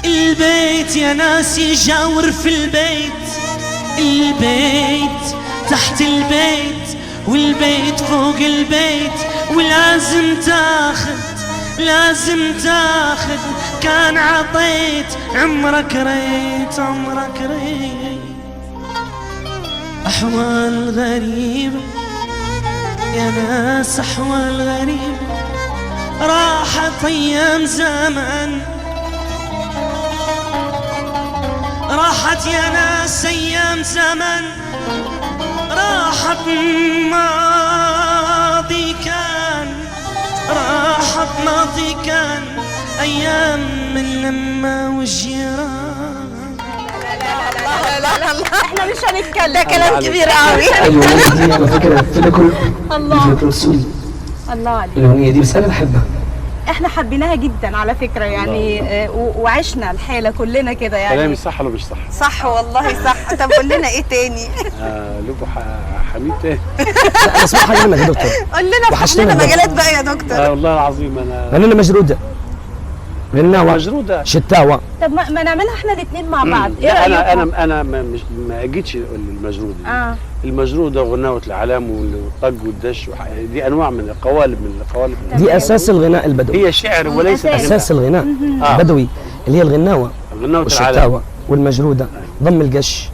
S6: البيت يا ناس يجاور في البيت، البيت تحت البيت والبيت فوق البيت. ولازم تاخد، لازم تاخد، كان عطيت عمرك ريت، عمرك ريت. أحوال غريبة يا ناس، أحوال غريبة. راحت أيام زمان، راحت يا ناس أيام زمان، راحت ماضي كان، راحت ماضي كان، أيام من لما والجيران.
S2: احنا مش هنتكلم.
S3: ده كلام كبير قوي.
S5: الاغنيه دي على فكره في كل
S2: الله
S5: رسول.
S2: الله عليك.
S5: الاغنيه دي بس انا بحبها.
S2: احنا حبيناها جدا على فكره يعني. وعشنا الحاله كلنا كده يعني.
S1: كلامي صح ولا مش صح؟
S3: صح والله صح. طب قول لنا ايه تاني؟
S1: لكم حميد تاني.
S5: لا انا اسمع حاجه منك يا دكتور.
S3: قول لنا، افتح لنا مجالات بقى يا دكتور.
S1: والله العظيم انا
S5: غنينا مجروده، غناوه،
S1: مجروده،
S5: شتاوه.
S2: طب ما نعملها احنا الاثنين مع بعض. ايه
S1: لا
S2: رايكم؟
S1: انا ما اجيتش المجروده. المجروده وغناوه العلام والطق والدش دي انواع من القوالب،
S5: دي اساس الغناء البدوي.
S1: هي شعر وليس
S5: اساس الغناء البدوي اللي هي الغناوه والشتاوه والمجروده، ضم القش.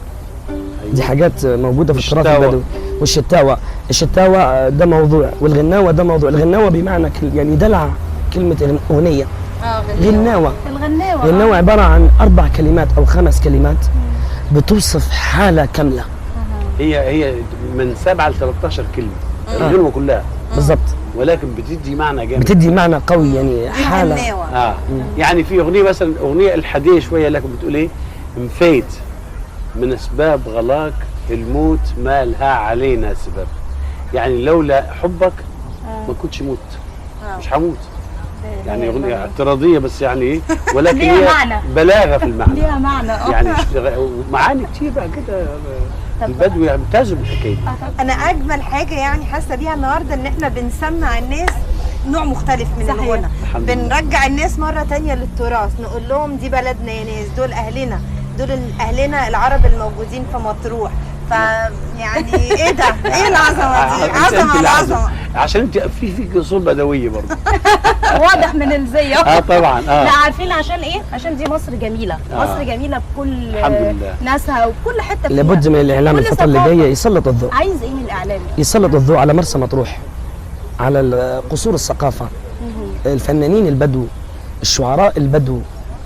S5: دي حاجات موجوده في التراث البدوي. والشتاوه، الشتاوه ده موضوع، والغناوه ده موضوع. الغناوه بمعنى يعني دلع كلمه اغنيه. غناوه. الغناوه عباره عن 4 كلمات او 5 كلمات بتوصف حاله كامله.
S1: هي من 7 ل 13 كلمه الغنوه كلها
S5: بالظبط،
S1: ولكن بتدي معنى جامد،
S5: بتدي معنى قوي يعني حاله.
S1: يعني في اغنيه مثلا، اغنيه الحاديه شويه لكن بتقول ايه؟ مفيت من اسباب غلاك الموت ما لها علينا سبب. يعني لولا حبك ما كنتش موت، مش هموت. يعني اغنيه اعتراضيه بس يعني ايه، ولكن
S2: ليها
S1: هي
S2: معنى.
S1: بلاغه في المعنى.
S2: ليها معنى
S1: يعني معاني كتير بقى كده. البدو يمتازوا بالحكايه دي.
S3: انا اجمل حاجه يعني حاسه بيها النهارده ان احنا بنسمع الناس نوع مختلف من
S2: صحيح.
S3: الغنى،
S1: الحمد لله.
S3: بنرجع الناس مره تانية للتراث، نقول لهم دي بلدنا يا ناس، دول اهلنا، دول اهلنا العرب الموجودين في مطروح. فيعني ايه ده؟ ايه العظمه دي؟ عظمه على عظمه.
S1: عشان انت فيك اصول بدويه برضه.
S2: واضح من الزي
S1: طبعا.
S2: لا عارفين عشان ايه؟ عشان دي مصر جميله، مصر جميله بكل
S1: الحمد لله.
S2: ناسها وكل حته فيها.
S5: لابد من الاعلام
S2: كل
S5: الفتره اللي
S2: ثقافة.
S5: جايه يسلط الضوء،
S2: عايز ايه من الاعلام؟
S5: يسلط الضوء على مرسى مطروح، على قصور الثقافه، الفنانين البدو، الشعراء البدو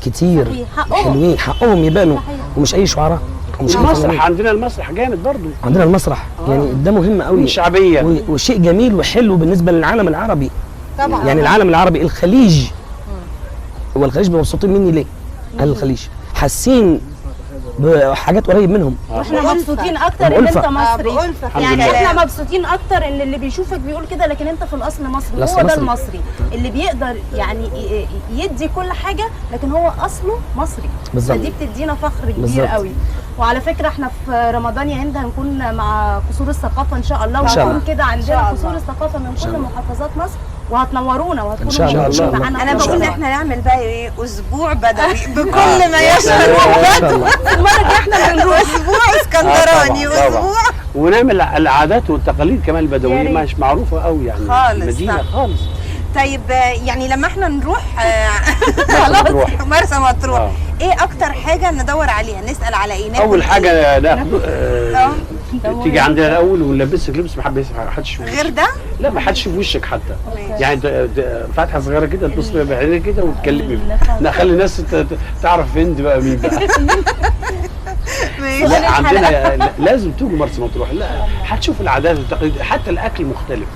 S5: كتير
S2: صحيح. حقهم.
S5: حلوين، حقهم يبانوا.
S2: صحيح.
S5: ومش اي شعراء ومش اي
S1: المسرح
S5: فنانين.
S1: عندنا، المسرح جامد برضه.
S5: عندنا المسرح يعني ده مهم قوي،
S1: شعبيه.
S5: وشيء جميل وحلو بالنسبه للعالم العربي.
S3: طبعا
S5: يعني العالم العربي، الخليج، هو الخليج مبسوطين مني ليه؟ اهل الخليج حاسين بحاجات قريب منهم.
S2: واحنا
S3: بألفة.
S2: مبسوطين اكتر ان انت
S5: بألفة.
S2: مصري.
S3: بألفة.
S1: الحمد
S2: يعني
S1: لله.
S2: احنا مبسوطين اكتر ان اللي بيشوفك بيقول كده، لكن انت في الاصل مصري.
S5: الأصل
S2: هو ده
S5: مصري.
S2: المصري اللي بيقدر يعني يدي كل حاجه، لكن هو اصله مصري.
S5: بالظبط.
S2: فدي بتدينا فخر كبير
S5: بالظبط.
S2: قوي. وعلى فكره احنا في رمضان يا هند هنكون مع قصور الثقافه ان شاء الله،
S5: إن شاء الله.
S2: وهنكون كده
S3: إن
S2: عندنا
S3: شاء
S2: قصور
S3: الله.
S2: الثقافه من كل محافظات مصر، وهتنورونا
S5: إن
S2: وهتكونوا
S5: شاء الله.
S2: موجودين
S5: إن شاء الله.
S2: معانا.
S3: انا
S2: إن شاء
S3: بقول ان
S2: الله.
S3: احنا نعمل بقى ايه، اسبوع بدوي بكل ما يشمل بدو.
S2: المره الجايه احنا اللي نروح.
S3: اسبوع اسكندراني،
S1: طبعاً.
S3: اسبوع
S1: ونعمل العادات والتقاليد كمان
S2: يا
S1: البدويه
S2: ريت.
S1: مش معروفه قوي يعني
S3: خالص،
S1: المدينه
S3: صح.
S1: خالص.
S3: طيب يعني لما احنا نروح
S1: مطروح.
S3: مرسى مطروح،
S1: آه.
S3: ايه اكتر حاجه ندور عليها؟ نسال على ايه؟ ناكل
S1: اول
S3: إيه؟
S1: حاجه ناخد
S3: آه.
S1: تيجي عندنا الاول ونلبسك لبس ما حدش يشوف
S3: غير
S1: وشك.
S3: ده
S1: لا ما حدش يشوف وشك حتى.
S3: ماشي.
S1: يعني فتحه صغيره كده تبص بعينيك كده وتكلمي. نخلي الناس تعرف هند بقى مين بقى.
S3: ماشي.
S1: لا عندنا لازم تيجوا مرسى مطروح. لا هتشوف العادات والتقاليد، حتى الاكل مختلف.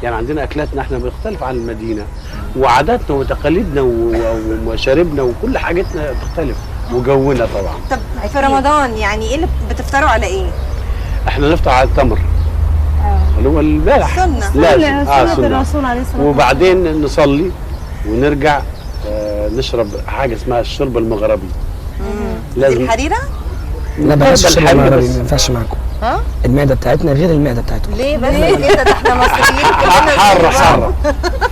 S1: يعني عندنا اكلاتنا احنا مختلفه عن المدينه، وعاداتنا وتقاليدنا ومشاربنا وكل حاجتنا تختلف، وجونا طبعا.
S3: طب في رمضان يعني ايه اللي بتفطروا على ايه؟
S1: احنا نفطر على التمر اللي هو البلح.
S3: سنة.
S1: لازم
S2: سنة
S1: سنة.
S2: الرسول عليه الصلاه والسلام.
S1: وبعدين نصلي ونرجع نشرب حاجه اسمها الشرب المغربي.
S3: دي
S1: لازم
S3: الحريره؟
S5: لا بلاش الشرب
S1: الحلو
S5: المغربي،
S1: بس.
S5: ما ينفعش معاكم.
S3: ها؟
S5: المعده بتاعتنا غير المعده بتاعتكم.
S3: ليه بس كده؟ ده احنا مصريين كلنا
S1: حاره
S3: زي بعض.
S1: حاره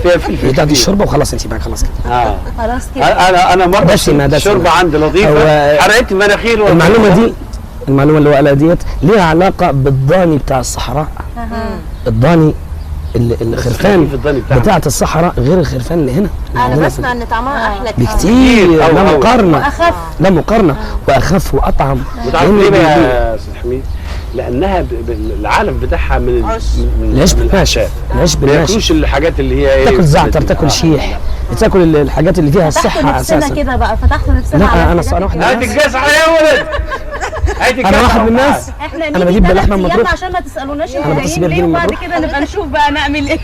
S1: فيها فلفل
S5: بتاعت
S1: كتير.
S5: الشوربه وخلاص انت معاك خلاص كده.
S2: خلاص كده.
S1: انا مره
S5: دسمة.
S1: الشوربه عندي لطيفه
S5: هو-
S1: حرقت مناخير
S5: المعلومه اللي هو قالها ديت ليها علاقه بالضاني بتاع الصحراء. الضاني الخرفان
S1: في الضاني بتاعنا.
S5: بتاعت الصحراء غير الخرفان اللي هنا.
S3: انا
S5: عندنا
S3: بسمع ان طعمها احلى كتير.
S5: بكتير، لا
S1: أوي.
S5: مقارنه،
S2: واخف.
S5: لا مقارنه، واخف واطعم.
S1: وتعرف ليه بقى يا استاذ حميد؟ لانها العالم بتاعها من
S3: عش.
S5: العيش بالناشف،
S1: الأعشاب.
S5: العيش
S1: ما
S5: بالناشف.
S1: ياكلوش الحاجات اللي هي ايه،
S5: تاكل زعتر،
S1: بت-
S5: تاكل شيح، بتاكل الحاجات اللي فيها
S2: فتحت
S5: الصحه
S2: نفسنا
S5: اساسا.
S2: كده بقى، فتحت نفسنا
S5: لا،
S2: على
S5: أنا
S2: الحاجات
S5: صراحة
S2: الجديدة.
S1: هات الجزعه يا ولد. هات
S5: انا
S1: الجزعة.
S5: واحد من الناس
S2: احنا
S5: أنا
S2: نيجي
S5: بجيب
S2: 3
S5: باللحمة
S2: أيام
S5: المطروح.
S2: عشان ما تسالوناش
S5: أنا
S2: انتوا
S5: بتصل
S2: جايين
S5: بيها
S2: ليه، وبعد
S5: المطروح.
S2: كده نبقى نشوف بقى نعمل ايه.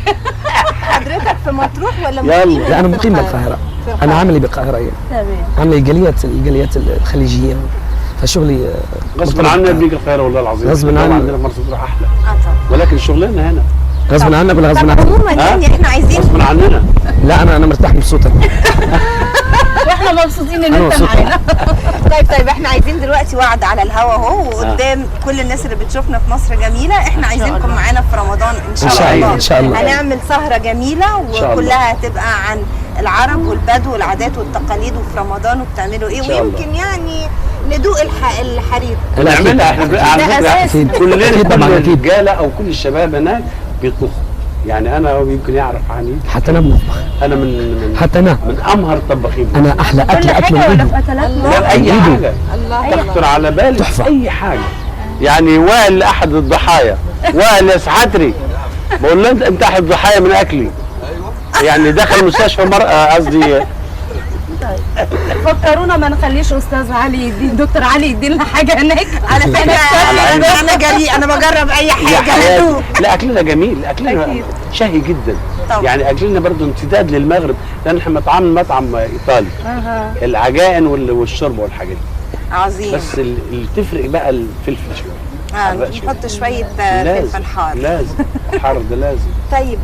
S3: حضرتك في مطروح ولا
S1: يلا.
S3: مقيم
S5: لا انا
S3: في
S5: مقيم بالقاهره،
S3: في
S5: انا عاملي بالقاهره يعني،
S2: تمام.
S5: عامل الجاليات الخليجيه، فشغلي
S1: غصب
S5: مرتبط
S1: عننا
S5: بتاع-
S1: بنيجي القاهره والله العظيم.
S5: غصب
S1: الجو
S5: عننا.
S1: عندنا في مرسى مطروح احلى،
S3: طبعا.
S1: ولكن شغلنا هنا
S5: غصب عنك ولا غصب
S3: طب
S5: عنك؟
S3: عموما يعني احنا عايزين
S1: غصب عننا.
S5: لا انا مرتاح مبسوط.
S2: واحنا مبسوطين ان
S5: أنا
S2: انت
S5: مبسوط.
S2: معانا.
S3: طيب احنا عايزين دلوقتي وعد على الهوا اهو، وقدام كل الناس اللي بتشوفنا في مصر جميله، احنا عايزينكم معانا في رمضان ان شاء
S5: إن شاء
S3: الله.
S5: الله، إن شاء الله.
S3: هنعمل سهره جميله
S1: شاء الله.
S3: وكلها هتبقى عن العرب والبدو والعادات والتقاليد، وفي رمضان وبتعملوا ايه،
S1: إن شاء الله.
S3: ويمكن يعني ندوق الحرير.
S1: نعملها احنا على
S2: ده
S1: فكره
S2: أساسي.
S1: كلنا،
S5: أكيد
S1: كل
S5: طبعاً، أكيد.
S1: الرجاله او كل الشباب هناك بيطبخوا. يعني انا يمكن يعرف عني،
S5: حتى انا بنطبخ،
S1: انا من
S5: حتى انا
S1: امهر الطباخين.
S5: انا احلى
S2: كل
S5: اكل
S2: حاجه
S5: اكله
S2: ولا
S5: بايده.
S2: في اكلات
S1: لا اي
S5: إيده.
S1: حاجه
S3: الله
S1: تخطر على بالك،
S5: تحفة.
S1: اي حاجه. يعني وائل احد الضحايا، وائل يا سعادري بقول له انت احد الضحايا من اكلي. يعني دخل مستشفى قصدي
S2: فكرونا ما نخليش استاذ علي دكتور علي يدينا حاجه هناك.
S3: على فكره انا جريء، انا بجرب اي
S1: يا
S3: حاجه
S1: حياتي.
S3: هدوء.
S1: لا اكلنا جميل، اكلنا
S2: أكيد.
S1: شهي جدا.
S3: طبعا.
S1: يعني اكلنا برضو امتداد للمغرب، لان احنا مطعم ايطالي. العجائن والشرب والحاجات دي.
S3: عظيم.
S1: بس اللي تفرق بقى الفلفل شويه. حراق شوية.
S3: نحط شويه
S1: لازم
S3: فلفل حار.
S1: لازم الحر ده لازم.
S3: طيب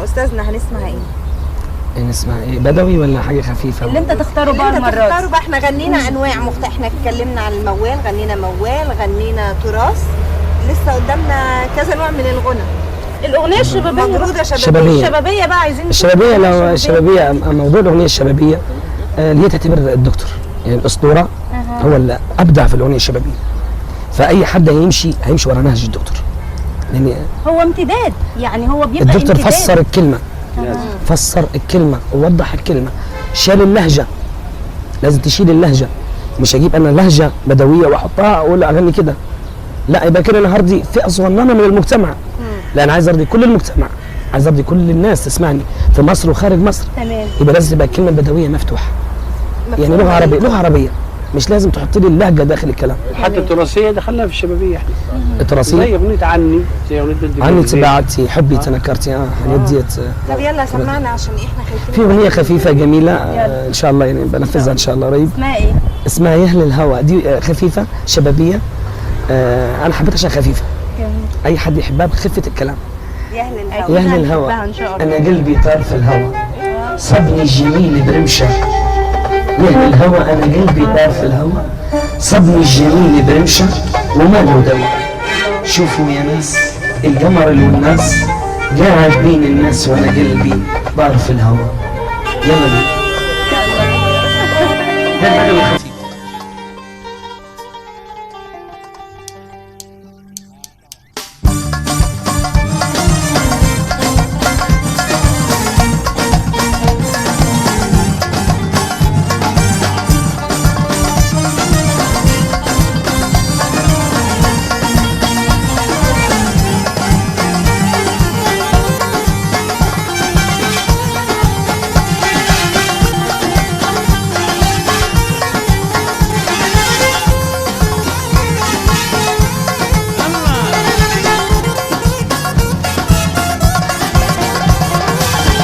S3: استاذنا هنسمع ايه؟
S5: نسمع ايه، بدوي ولا حاجه خفيفه؟
S2: اللي انت تختاره بقى
S3: انت
S2: المره
S3: تختاروا
S2: دي.
S3: بقى. احنا غنينا انواع احنا اتكلمنا عن الموال، غنينا موال، غنينا تراث، لسه قدامنا كذا نوع من الغنى.
S2: الاغنيه الشبابيه
S3: مجروده
S5: شبابية.
S2: الشبابيه بقى عايزين نشوف
S5: الشبابيه، لو
S2: الأغنية
S5: الشبابيه موضوع الاغنيه الشبابيه اللي هي تعتبر الدكتور، يعني الاسطوره هو اللي ابدع في الاغنيه الشبابيه. فاي حد هيمشي ورا نهج الدكتور، لان
S2: هو امتداد، يعني هو بيبقى
S5: الدكتور
S2: امتداد.
S5: فسر الكلمه،
S1: لازم.
S5: فسر الكلمه ووضح الكلمه، شال اللهجه. لازم تشيل اللهجه، مش هجيب انا لهجه بدويه واحطها اقول اغني كده، لا يبقى كده انا هرضي فئه صغننه من المجتمع. لا انا عايز ارضي كل المجتمع، عايز ارضي كل الناس تسمعني في مصر وخارج مصر.
S2: تمام.
S5: يبقى لازم تبقى الكلمه البدويه مفتوحه، يعني لغه عربيه، لغه عربيه، مش لازم تحط لي اللهجه داخل الكلام.
S1: حتى التراثيه دخلناها في الشبابيه احنا، زي
S5: التراثيه
S1: اغنيه عني، زي اغنيه
S5: عني تبعتي حبي تنكرتي، الحاجات ديت.
S3: طب يلا سمعنا عشان احنا خايفين.
S5: في اغنيه خفيفه جميله ان شاء الله، يعني بنفذها ان شاء الله قريب،
S2: اسمها ايه؟
S5: اسمها يهل الهوى. دي خفيفه شبابيه، انا حبيتها عشان خفيفه، اي حد يحبها بخفه الكلام.
S3: يا اهل الهوى.
S5: يهل الهوى،
S2: هنحبها إن شاء الله.
S5: انا قلبي طار في الهوى، صبني الجميل برمشه. يهل الهوى، انا قلبي طار في الهوى، صبني الجميل برمشه وما له دواء. شوفوا يا ناس القمر والناس قاعد بين الناس وانا قلبي طار في الهوى. يلا بينا.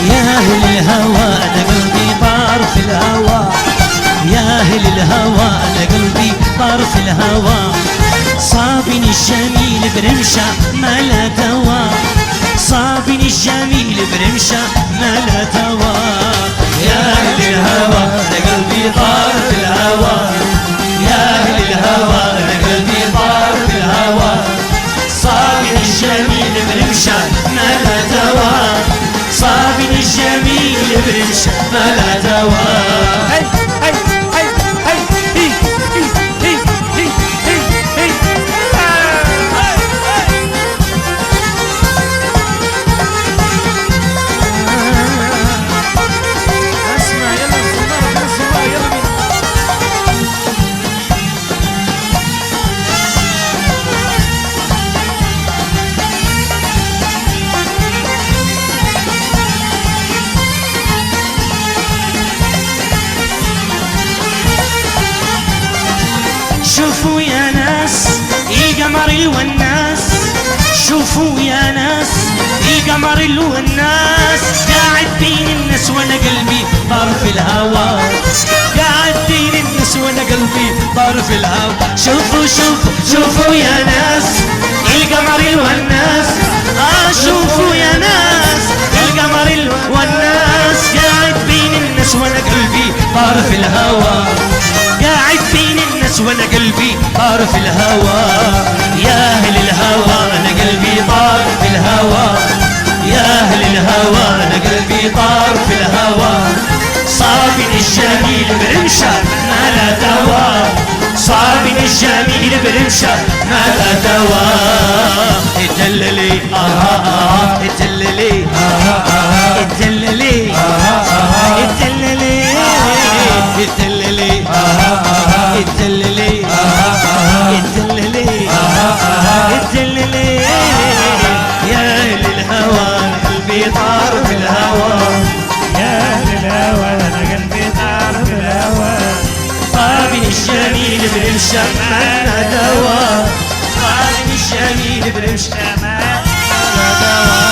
S6: يا أهل الهوى أنا قلبي طار في الهوى، يا أهل الهوى أنا قلبي طار في الهوى، صابني الجميل برمشة ما لا دواء، صابني الجميل برمشة ما لا دواء. يا أهل الهوى أنا قلبي طار في الهوى، يا أهل الهوى أنا قلبي طار في الهوى، صابني الجميل برمشة ما لا دواء، صابني الجميل برمشة ما لا دواء. هي هي هي هي هي هي هي هي هي اسمع يلا الزمار يلا بينا. شوفوا يا ناس القمر الوناس، شوفوا يا ناس القمر الوناس، قاعد بين الناس وانا قلبي طار في الهوى، قاعد بين الناس وانا قلبي طار في الهوى. شوفوا شوفوا شوفوا يا ناس القمر الوناس، شوفوا يا ناس القمر الوناس، قاعد بين الناس وانا قلبي طار في الهوى، قاعد بين الناس وانا قلبي طار في الهوى. يا اهل الهوى انا قلبي طار في الهوى، يا اهل الهوى انا قلبي طار في الهوى، صابني الجميل برمشة ما لا دواء، صابني الجميل برمشة ما لا دواء. اتدللي اتدللي اتدللي اتدللي اتدللي اتدللي اتدللي اتدللي. يا اهل الهوى قلبي طار في الهوى، يا اهل الهوى انا قلبي طار في الهوى، صابني الجميل برمشة ما لا دواء، صابني الجميل برمشة ما لا دواء.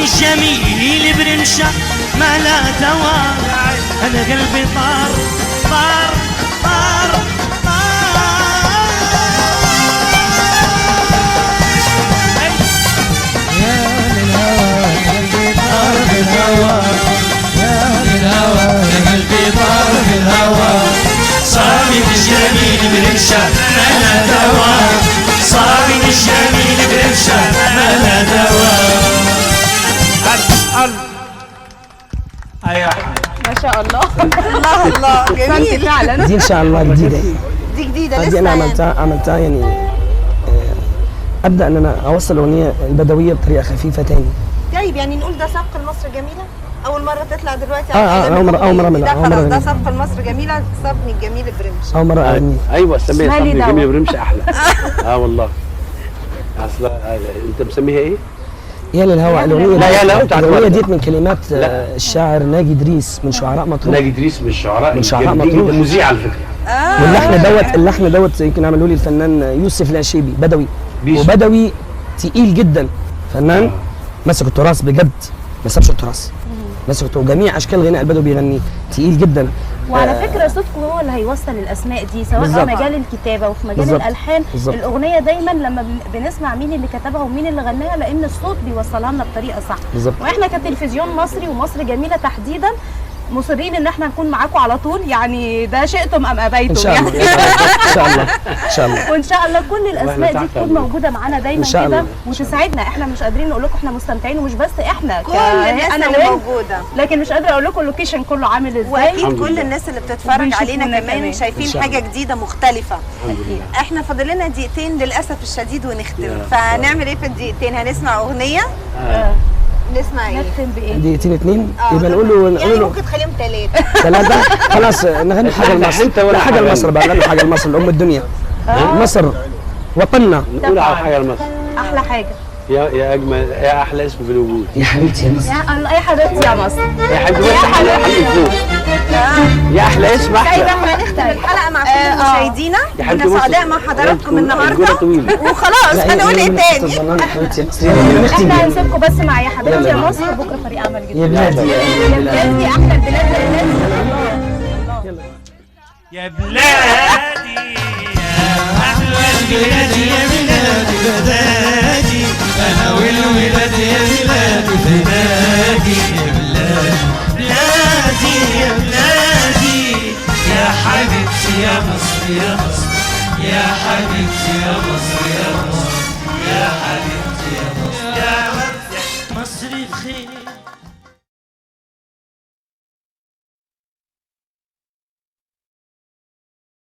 S6: الجميل برمشة ما لا دواء. أنا قلبي طار طار طار صابت الجميل برمشة ما لا دواء. صابت الجميل برمشة ما لا دواء.
S1: ايوه
S2: ما شاء الله.
S3: الله الله جميل.
S2: فعلا
S5: دي ان شاء الله جديده.
S3: دي جديده
S5: دي
S3: لسه
S5: انا
S3: يعني.
S5: عملتها يعني ابدا ان انا اوصل الاغنيه البدويه بطريقه خفيفه تاني.
S3: طيب يعني نقول ده سبق لمصر جميله، اول مره تطلع دلوقتي
S5: أول مرة
S3: ده
S5: أول
S3: خلاص
S5: مرة
S3: ده سبق لمصر جميله، صبني الجميل برمش.
S5: اول مره اغني.
S1: ايوه سميها
S2: مالي
S1: صبني
S2: دعوة.
S1: جميل برمش احلى. والله اصلا انت مسميها ايه؟
S5: يا للهوى الاغنيه
S1: لا، يا للهوى بتاعت
S5: الاغنيه
S1: وردة.
S5: ديت من كلمات
S1: لا.
S5: الشاعر ناجي إدريس من شعراء مطروح.
S1: ناجي إدريس من الشعراء
S5: من شعراء
S1: الجامدين
S5: مطروح.
S1: جدا، مذيع على فكره.
S5: اللحن دوت يمكن عمله لي الفنان يوسف العشيبي بدوي.
S1: بيسو.
S5: وبدوي تقيل جدا، فنان مسك التراث بجد، ما سابش التراث، مسك وجميع اشكال غناء البدوي بيغني تقيل جدا.
S2: وعلى فكره صوتكم هو اللي هيوصل الاسماء دي، سواء في
S5: بالظبط.
S2: مجال الكتابه وفي مجال
S5: بالظبط.
S2: الالحان.
S5: بالظبط.
S2: الاغنيه دايما لما بنسمع مين اللي كتبها ومين اللي غناها، لان الصوت بيوصلها لنا بطريقه صح.
S5: بالظبط.
S2: واحنا كتلفزيون مصري ومصر جميله تحديدا مصرين ان احنا نكون معاكم على طول، يعني ده شئتم ام ابيتم
S5: ان شاء الله
S2: يعني.
S5: ان شاء الله ان شاء الله.
S2: وان شاء الله كل الاسماء
S1: تحت
S2: دي تكون
S1: أمرك.
S2: موجوده معانا دايما
S5: إن شاء
S2: كده
S5: الله.
S2: وتسعدنا. احنا مش قادرين نقول لكم احنا مستمتعين، ومش بس احنا
S3: كل الناس
S2: انا
S3: اللي
S2: وين،
S3: موجوده،
S2: لكن مش قادره اقول لكم اللوكيشن كله عامل ازاي.
S3: واكيد
S1: الحمد
S3: كل
S1: لله.
S3: الناس اللي بتتفرج
S2: وبيشوفونا
S3: علينا كمان
S2: كمان.
S5: إن
S3: شايفين
S5: شاء
S3: حاجه
S5: الله.
S3: جديده مختلفه.
S1: الحمد لله.
S3: احنا فاضل لنا دقيقتين للاسف الشديد ونختم،
S1: يا
S3: فهنعمل ايه في الدقيقتين؟ هنسمع اغنيه. نسمع ايه؟
S2: نختم بايه؟
S5: دقيقتين اتنين
S3: آه،
S5: يبقى
S3: طبعاً.
S5: نقول
S3: يعني
S5: له
S3: ممكن تخليهم ثلاثه.
S5: ثلاثة. خلاص نغني حاجة لمصر.
S1: أنت ولا
S5: لا، حاجة
S1: حاجة
S5: لمصر بقى، نغني حاجة لمصر لأم الدنيا. مصر وطننا.
S1: نقول على حاجه لمصر.
S2: احلى حاجه
S1: يا اجمل يا احلى اسم في الوجود.
S5: يا حبيبتي يا مصر.
S2: يا الله يا حبيبتي يا مصر.
S1: يا حبيبتي يا حبيبتي يا احلى اسم
S3: طيب
S1: احلى.
S3: احنا هنختم الحلقه مع كل مشاهدينا.
S1: يا حبيبتي
S3: كنا
S1: بصي،
S3: سعداء مع حضراتكم
S1: الجولة
S3: النهارده
S1: طويلة.
S3: وخلاص. هنقول ايه تاني؟
S5: حبيبتي يا مصر. يلا نختم.
S2: احنا هنسيبكم بس مع يا حبيبتي يا مصر، بكره فريق عمل
S5: يا
S2: جدا.
S5: بلادي
S2: يا بلادي احلى البلاد
S6: يا بلادي يا أحلى البلاد يا بلادي بلادي أنا والولاد يا بلادي فداكي يا بلادي بلادي يا بلادي يا حبيبتي يا مصر يا مصر يا حبيبتي يا مصر يا مصر يا حبيبتي يا مصر يا مصر بخير